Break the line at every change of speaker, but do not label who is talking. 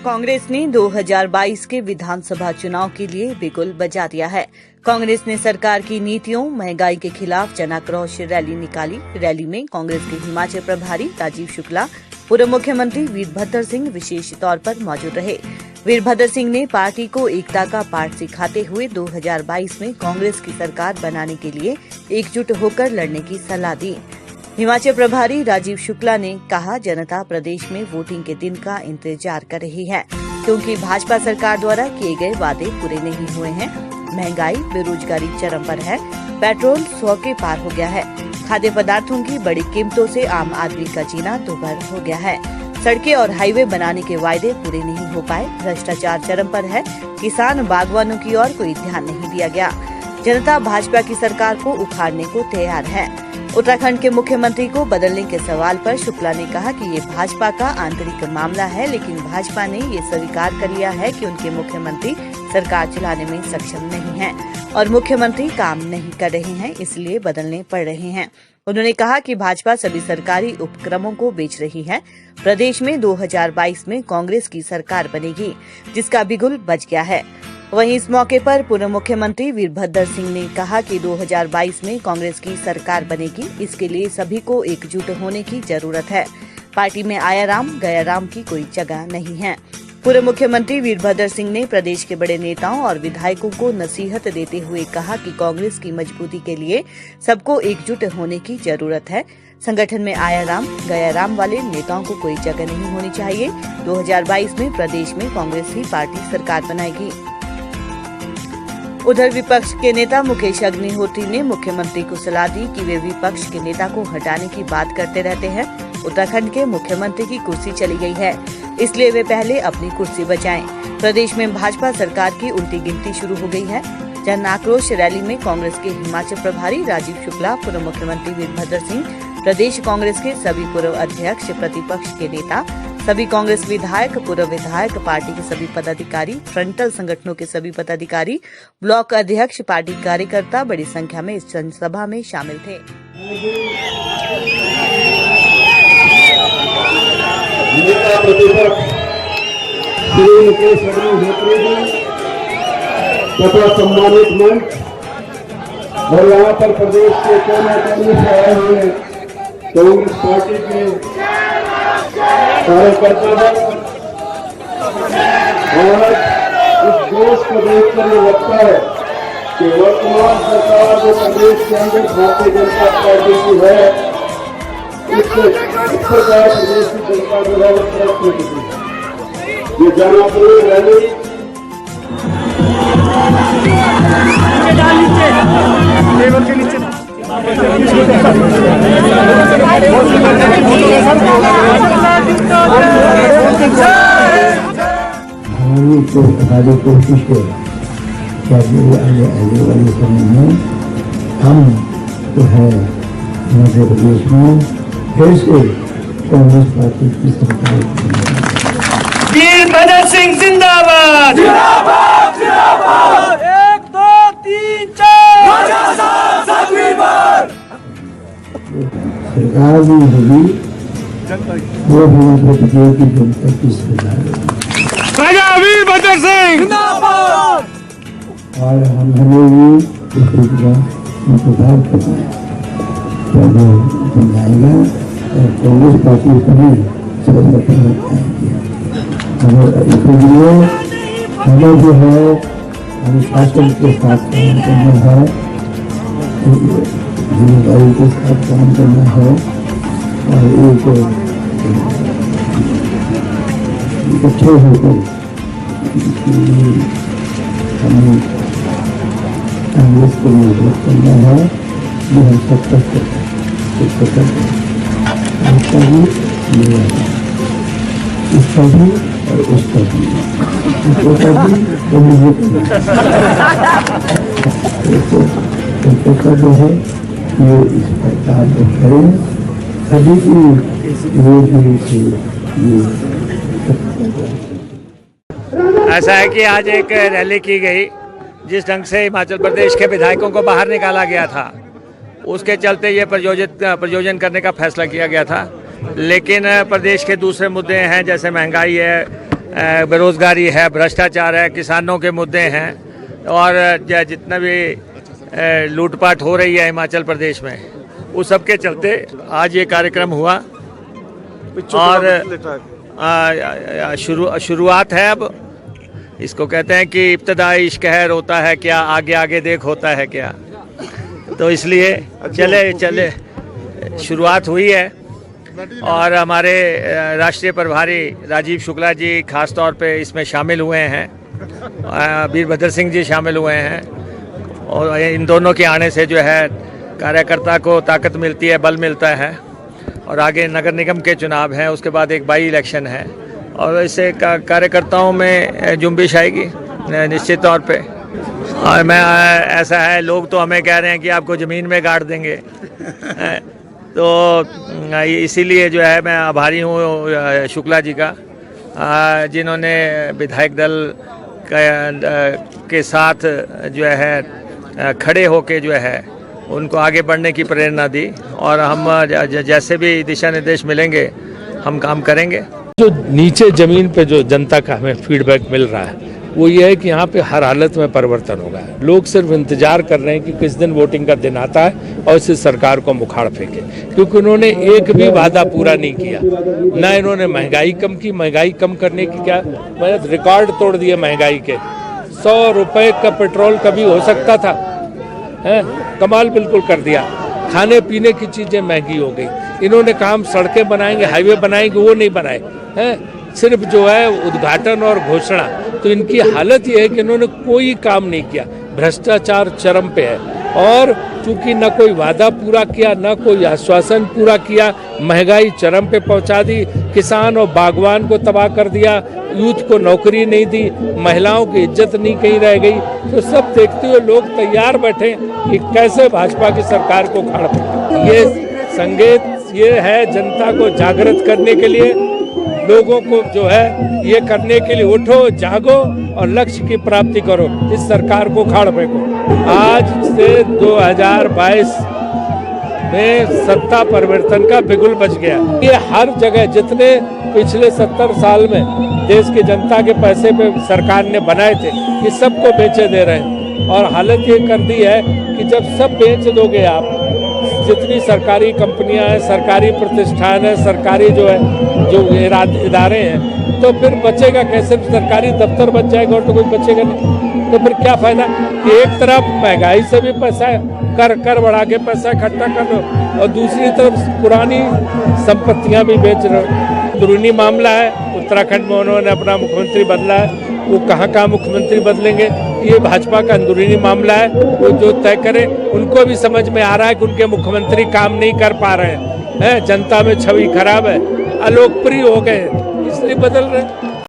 कांग्रेस ने 2022 के विधानसभा चुनाव के लिए बिगुल बजा दिया है। कांग्रेस ने सरकार की नीतियों, महंगाई के खिलाफ जन आक्रोश रैली निकाली। रैली में कांग्रेस के हिमाचल प्रभारी राजीव शुक्ला, पूर्व मुख्यमंत्री वीरभद्र सिंह विशेष तौर पर मौजूद रहे। वीरभद्र सिंह ने पार्टी को एकता का पाठ सिखाते हुए 2022 में कांग्रेस की सरकार बनाने के लिए एकजुट होकर लड़ने की सलाह दी। हिमाचल प्रभारी राजीव शुक्ला ने कहा, जनता प्रदेश में वोटिंग के दिन का इंतजार कर रही है, क्योंकि भाजपा सरकार द्वारा किए गए वादे पूरे नहीं हुए हैं। महंगाई, बेरोजगारी चरम पर है, पेट्रोल 100 के पार हो गया है, खाद्य पदार्थों की बड़ी कीमतों से आम आदमी का जीना दुभर हो गया है, सड़कें और हाईवे बनाने के वायदे पूरे नहीं हो पाए, भ्रष्टाचार चरम पर है, किसान बागवानों की ओर कोई ध्यान नहीं दिया गया। जनता भाजपा की सरकार को उखाड़ने को तैयार है। उत्तराखंड के मुख्यमंत्री को बदलने के सवाल पर शुक्ला ने कहा कि ये भाजपा का आंतरिक मामला है, लेकिन भाजपा ने ये स्वीकार कर लिया है कि उनके मुख्यमंत्री सरकार चलाने में सक्षम नहीं हैं और मुख्यमंत्री काम नहीं कर रहे हैं, इसलिए बदलने पड़ रहे हैं। उन्होंने कहा कि भाजपा सभी सरकारी उपक्रमों को बेच रही है। प्रदेश में 2022 में कांग्रेस की सरकार बनेगी, जिसका बिगुल बज गया है। वहीं इस मौके पर पूर्व मुख्यमंत्री वीरभद्र सिंह ने कहा कि 2022 में कांग्रेस की सरकार बनेगी, इसके लिए सभी को एकजुट होने की जरूरत है। पार्टी में आया राम गया राम की कोई जगह नहीं है। पूर्व मुख्यमंत्री वीरभद्र सिंह ने प्रदेश के बड़े नेताओं और विधायकों को नसीहत देते हुए कहा कि कांग्रेस की मजबूती के लिए सबको एकजुट होने की जरूरत है। संगठन में आया राम गया राम वाले नेताओं को कोई जगह नहीं होनी चाहिए। 2022 में प्रदेश में कांग्रेस ही पार्टी सरकार बनाएगी। उधर विपक्ष के नेता मुकेश अग्निहोत्री ने मुख्यमंत्री को सलाह दी कि वे विपक्ष के नेता को हटाने की बात करते रहते हैं। उत्तराखंड के मुख्यमंत्री की कुर्सी चली गई है, इसलिए वे पहले अपनी कुर्सी बचाएं। प्रदेश में भाजपा सरकार की उल्टी गिनती शुरू हो गई है। जन आक्रोश रैली में कांग्रेस के हिमाचल प्रभारी राजीव शुक्ला, पूर्व मुख्यमंत्री वीरभद्र सिंह, प्रदेश कांग्रेस के सभी पूर्व अध्यक्ष, प्रतिपक्ष के नेता, सभी कांग्रेस विधायक, पूर्व विधायक, पार्टी के सभी पदाधिकारी, फ्रंटल संगठनों के सभी पदाधिकारी, ब्लॉक अध्यक्ष, पार्टी कार्यकर्ता बड़ी संख्या में इस जनसभा में शामिल थे।
नेता प्रतिपक्ष श्री मुकेश अग्निहोत्री जी तथा सम्मानित मंच और यहाँ पर प्रदेश के कोने कोने से आए हुए कांग्रेस पार्टी के कार्यकर्ता और इस देश को देखकर ये लगता है कि वर्तमान सरकार जो प्रदेश के अंदर भारतीय जनता पार्टी की है, इस प्रकार प्रदेश की जनता जो है वो तरफ हो चुकी है। ये जन आक्रोश रैली टेबल के नीचे
हमारी कोशिश है कि आने वाले समय में हम जो है मध्य प्रदेश में फिर से कांग्रेस पार्टी की सरकार।
वीरभद्र सिंह जिंदाबाद, जिंदाबाद, जिंदाबाद। 1 2 3 4
सरकार भी होगी, वो हमारे प्रदेश की जनता की सरकार है।
वीरभद्र सिंह जिंदाबाद।
और हमें भी इसका इंतजार करना है, पहले समझाएगा और कांग्रेस पार्टी सभी संगठन आएंगे। इसलिए हमें जो है अनुशासन के साथ काम करना है, जिम्मेदारी के साथ काम करना है और एक अच्छे होकर हमें कांग्रेस को मजबूत करना है। ये हम सब तक उसका भी इसका भी और उसका भी जो है ये इस प्रकार से करें, सभी की
ऐसा है कि आज एक रैली की गई, जिस ढंग से हिमाचल प्रदेश के विधायकों को बाहर निकाला गया था, उसके चलते ये प्रयोजन करने का फैसला किया गया था। लेकिन प्रदेश के दूसरे मुद्दे हैं, जैसे महंगाई है, बेरोजगारी है, भ्रष्टाचार है, किसानों के मुद्दे हैं और जितना भी लूटपाट हो रही है हिमाचल प्रदेश में, उस सब के चलते आज ये कार्यक्रम हुआ। और शुरुआत है। अब इसको कहते हैं कि इब्तदाई इश्क है, रोता है क्या, आगे आगे देख होता है क्या। तो इसलिए चले शुरुआत हुई है। और हमारे राष्ट्रीय प्रभारी राजीव शुक्ला जी खास तौर पे इसमें शामिल हुए हैं, वीरभद्र सिंह जी शामिल हुए हैं। और इन दोनों के आने से जो है कार्यकर्ता को ताकत मिलती है, बल मिलता है। और आगे नगर निगम के चुनाव हैं, उसके बाद एक बाई इलेक्शन है और इससे कार्यकर्ताओं में जुम्बिश आएगी निश्चित तौर पे। और मैं ऐसा है, लोग तो हमें कह रहे हैं कि आपको ज़मीन में गाड़ देंगे, तो इसीलिए जो है मैं आभारी हूँ शुक्ला जी का, जिन्होंने विधायक दल के साथ जो है खड़े होके जो है उनको आगे बढ़ने की प्रेरणा दी। और हम जैसे भी दिशा निर्देश मिलेंगे हम काम करेंगे।
जो नीचे जमीन पे जो जनता का हमें फीडबैक मिल रहा है वो ये है कि यहाँ पे हर हालत में परिवर्तन होगा। लोग सिर्फ इंतजार कर रहे हैं कि किस दिन वोटिंग का दिन आता है और इस सरकार को मुखाड़ फेंके, क्योंकि उन्होंने एक भी वादा पूरा नहीं किया। ना इन्होंने महंगाई कम की, महंगाई कम करने की क्या मतलब रिकॉर्ड तोड़ दिए महंगाई के। 100 रुपए का पेट्रोल कभी हो सकता था, है कमाल बिल्कुल कर दिया। खाने पीने की चीजें महंगी हो गई। इन्होंने काम सड़कें बनाएंगे, हाईवे बनाएंगे, वो नहीं बनाए हैं, सिर्फ जो है उद्घाटन और घोषणा। तो इनकी हालत ये है कि इन्होंने कोई काम नहीं किया, भ्रष्टाचार चरम पे है। और चूंकि न कोई वादा पूरा किया, न कोई आश्वासन पूरा किया, महंगाई चरम पे पहुंचा दी, किसान और बागवान को तबाह कर दिया, यूथ को नौकरी नहीं दी, महिलाओं की इज्जत नहीं कहीं रह गई। तो सब देखते हुए लोग तैयार बैठे कि कैसे भाजपा की सरकार को उखाड़ फेंके। ये संकेत ये है जनता को जागृत करने के लिए, लोगों को जो है ये करने के लिए उठो, जागो और लक्ष्य की प्राप्ति करो, इस सरकार को उखाड़ फेंको। आज से 2022 में सत्ता परिवर्तन का बिगुल बज गया। ये हर जगह जितने पिछले 70 साल में देश की जनता के पैसे पे सरकार ने बनाए थे, ये सबको बेचे दे रहे हैं। और हालत ये कर दी है कि जब सब बेच दोगे आप, जितनी सरकारी कंपनियां हैं, सरकारी प्रतिष्ठान है, सरकारी जो इदारे हैं, तो फिर बचेगा कैसे? सरकारी दफ्तर बच जाएगा और तो कोई बचेगा नहीं। तो फिर क्या फायदा कि एक तरफ महंगाई से भी पैसा कर बढ़ा के पैसा इकट्ठा कर लो और दूसरी तरफ पुरानी संपत्तियां भी बेच रहे हो। अंदरूनी मामला है। उत्तराखंड में उन्होंने अपना मुख्यमंत्री बदला है, वो कहाँ मुख्यमंत्री बदलेंगे, ये भाजपा का अंदरूनी मामला है। वो जो तय करे, उनको भी समझ में आ रहा है कि उनके मुख्यमंत्री काम नहीं कर पा रहे हैं, जनता में छवि खराब है, अलोकप्रिय हो गए, इसलिए बदल रहे हैं।